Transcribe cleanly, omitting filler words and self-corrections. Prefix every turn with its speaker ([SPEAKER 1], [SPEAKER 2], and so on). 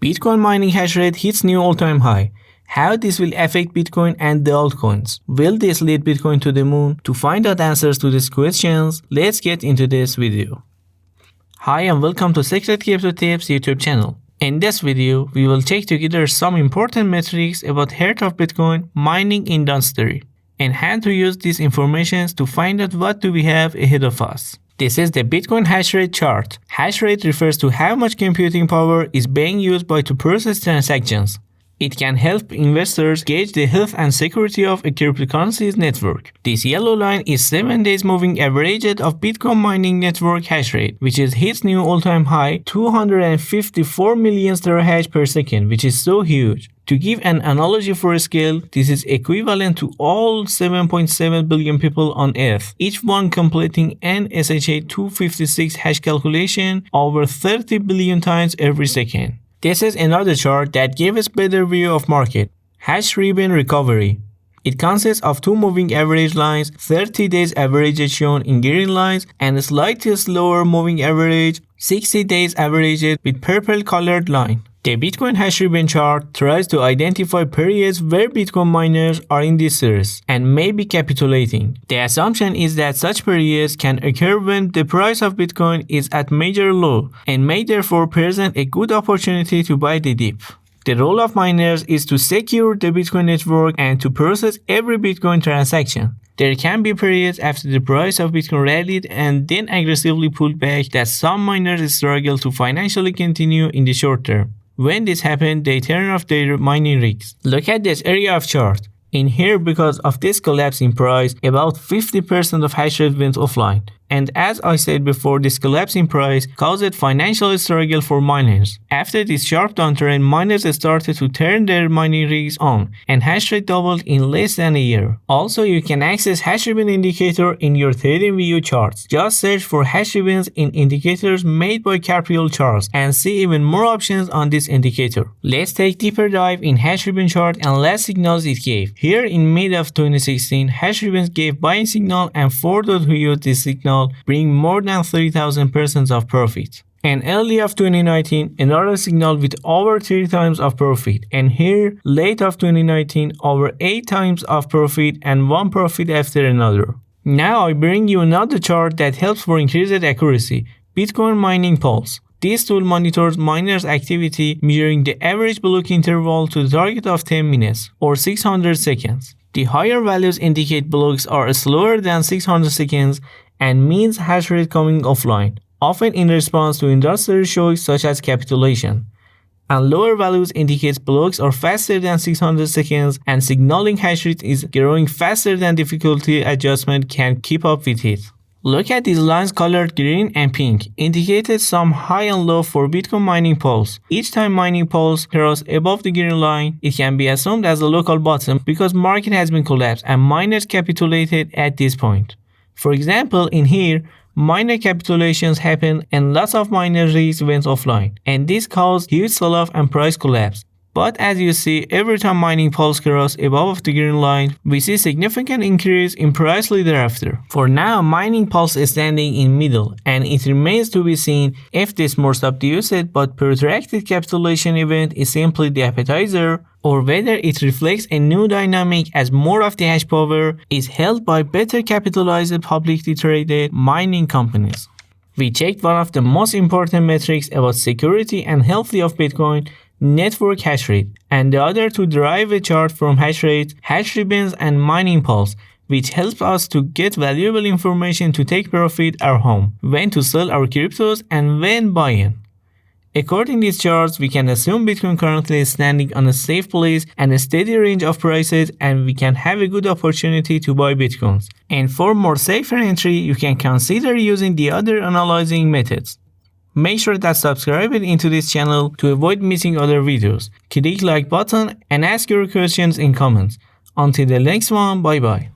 [SPEAKER 1] Bitcoin mining hash rate hits new all-time high. How this will affect Bitcoin and the altcoins? Will this lead Bitcoin to the moon? To find out answers to these questions, let's get into this video. Hi and welcome to Secret Crypto Tips YouTube channel. In this video, we will take together some important metrics about heart of Bitcoin mining industry and how to use these information to find out what do we have ahead of us. This is the Bitcoin hash rate chart. Hash rate refers to how much computing power is being used to process transactions. It can help investors gauge the health and security of a cryptocurrency's network. This yellow line is 7 days moving average of Bitcoin mining network hash rate, which is hits new all-time high 254 million terahash per second, which is so huge. To give an analogy for scale, this is equivalent to all 7.7 billion people on Earth, each one completing an SHA-256 hash calculation over 30 billion times every second. This is another chart that gives us better view of market. Hash ribbon recovery. It consists of two moving average lines, 30 days average shown in green lines, and a slightly slower moving average, 60 days average with purple colored line. The Bitcoin hash ribbon chart tries to identify periods where Bitcoin miners are in distress and may be capitulating. The assumption is that such periods can occur when the price of Bitcoin is at major low and may therefore present a good opportunity to buy the dip. The role of miners is to secure the Bitcoin network and to process every Bitcoin transaction. There can be periods after the price of Bitcoin rallied and then aggressively pulled back that some miners struggle to financially continue in the short term. When this happens, they turn off their mining rigs. Look at this area of chart. In here, because of this collapse in price, about 50% of hash rate went offline. And as I said before, this collapse in price caused financial struggle for miners. After this sharp downturn, miners started to turn their mining rigs on, and hash rate doubled in less than a year. Also, you can access hash ribbon indicator in your TradingView charts. Just search for hash ribbons in indicators made by Capriol Charts and see even more options on this indicator. Let's take deeper dive in hash ribbon chart and last signals it gave. Here in mid of 2016, hash ribbons gave buying signal, and for those who use this signal bring more than 3,000% of profit. And early of 2019, another signal with over 3 times of profit. And here, late of 2019, over 8 times of profit and one profit after another. Now I bring you another chart that helps for increased accuracy. Bitcoin mining pulse. This tool monitors miners' activity, measuring the average block interval to the target of 10 minutes or 600 seconds. The higher values indicate blocks are slower than 600 seconds and means hash rate coming offline, often in response to industry shocks such as capitulation. And lower values indicates blocks are faster than 600 seconds and signaling hash rate is growing faster than difficulty adjustment can keep up with it. Look at these lines colored green and pink, indicated some high and low for Bitcoin mining pulse. Each time mining pulse crosses above the green line, it can be assumed as a local bottom because market has been collapsed and miners capitulated at this point. For example, in here, miner capitulations happened and lots of miner rigs went offline, and this caused huge sell-off and price collapse. But as you see, every time mining pulse crosses above the green line, we see significant increase in price thereafter. For now, mining pulse is standing in middle, and it remains to be seen if this more subdued but protracted capitulation event is simply the appetizer, or whether it reflects a new dynamic as more of the hash power is held by better capitalized publicly traded mining companies. We checked one of the most important metrics about security and health of Bitcoin, network hash rate, and the other to derive a chart from hash rate, hash ribbons, and mining pulse, which helps us to get valuable information to take profit our home, when to sell our cryptos, and when buying. According to these charts, we can assume Bitcoin currently is standing on a safe place and a steady range of prices, and we can have a good opportunity to buy Bitcoins. And for more safer entry, you can consider using the other analyzing methods. Make sure that subscribing into this channel to avoid missing other videos. Click like button and ask your questions in comments. Until the next one, bye bye.